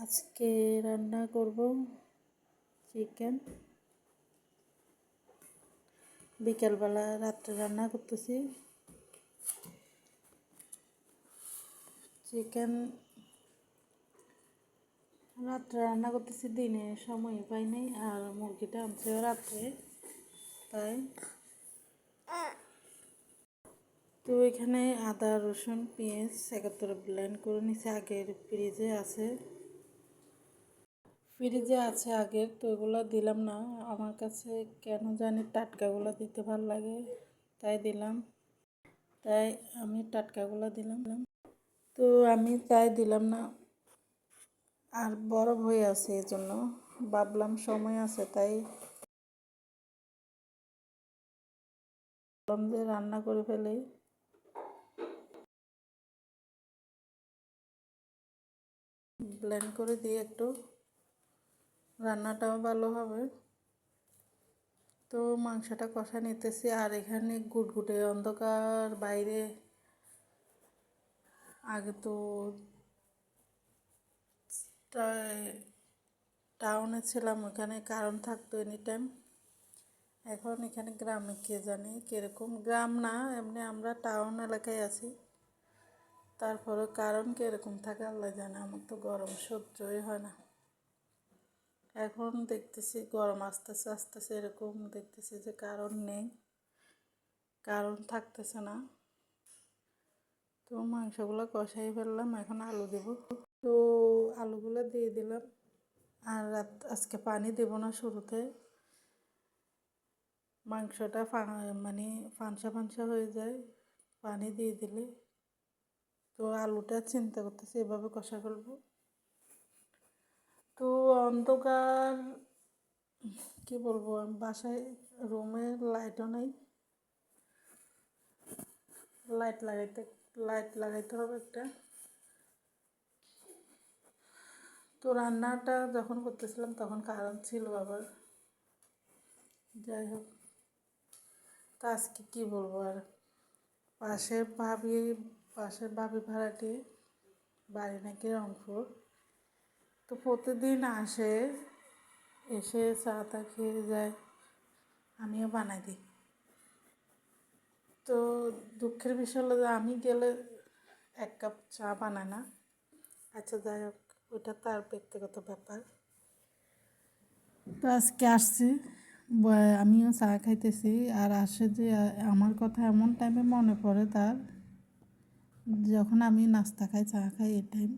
আজকে রান্না করব চিকেন। বিকেলবেলা রাত্রে রান্না করতেছি চিকেন। রাত্রে রান্না করতেছি, দিনে সময় পাই নাই, আর মুরগিটা আনছে রাত্রে, তাই তো এখানে আদা রসুন পেঁয়াজ একাত্তরে ব্লেন্ড করে নিছে। আগের ফ্রিজে আছে আগের, তো এগুলো দিলাম না। আমার কাছে কেন জানি টাটকাগুলো দিতে ভালো লাগে, তাই দিলাম। তাই আমি টাটকাগুলো দিলাম। তো আমি তাই দিলাম না, আর বরফ হয়ে আছে, এই জন্য ভাবলাম সময় আছে, তাই ভাবলাম যে রান্না করে ফেলে। ব্লেন্ড করে দিয়ে একটু রান্নাটাও ভালো হবে। তো মাংসটা কষা নিতেছি, আর এখানে গুটগুটে অন্ধকার বাইরে। আগে তো টাউনে ছিলাম, ওখানে কারেন্ট থাকতো এনি টাইম। এখন এখানে গ্রামে কে জানে কীরকম, গ্রাম না এমনি আমরা টাউন এলাকায় আছি, তারপরে কারণ কীরকম থাকে আল্লাহ জানে। আমার তো গরম সহ্যই হয় না। এখন দেখতেছি গরম আসতেছে আসতেছে, এরকম দেখতেছি যে কারণ নেই, কারণ থাকতেছে না। তো মাংসগুলো কষাই ফেললাম, এখন আলু দেব। তো আলুগুলো দিয়ে দিলাম, আর আজকে পানি দেব না শুরুতে। মাংসটা মানে ফানসা ফানসা হয়ে যায় পানি দিয়ে দিলে। তো আলুটা চিন্তা করতেছি এভাবে কষা ফেলবো। তো অন্ধকার কি বলবো, বাসায় রুমে লাইটও নেই, লাইট লাগাইতে হবে একটা। তো রান্নাটা যখন করতেছিলাম তখন কারেন্ট ছিল আবার, যাই হোক। তো আজকে কী বলবো আর, পাশের ভাবি ভাড়াটি বাড়ি নাকি রংপুর। তো প্রতিদিন এসে চা টা খেয়ে যায়, আমিও বানাই দিই। তো দুঃখের বিষয় হলো যে আমি গেলে এক কাপ চা বানায় না। আচ্ছা যাই হোক, ওইটা তার ব্যক্তিগত ব্যাপার। তো আজকে আসছে, আমিও চা খাইতেছি, আর আসে যে আমার কথা এমন টাইমে মনে পড়ে তার, যখন আমি নাস্তা খাই চা খাই এই টাইম।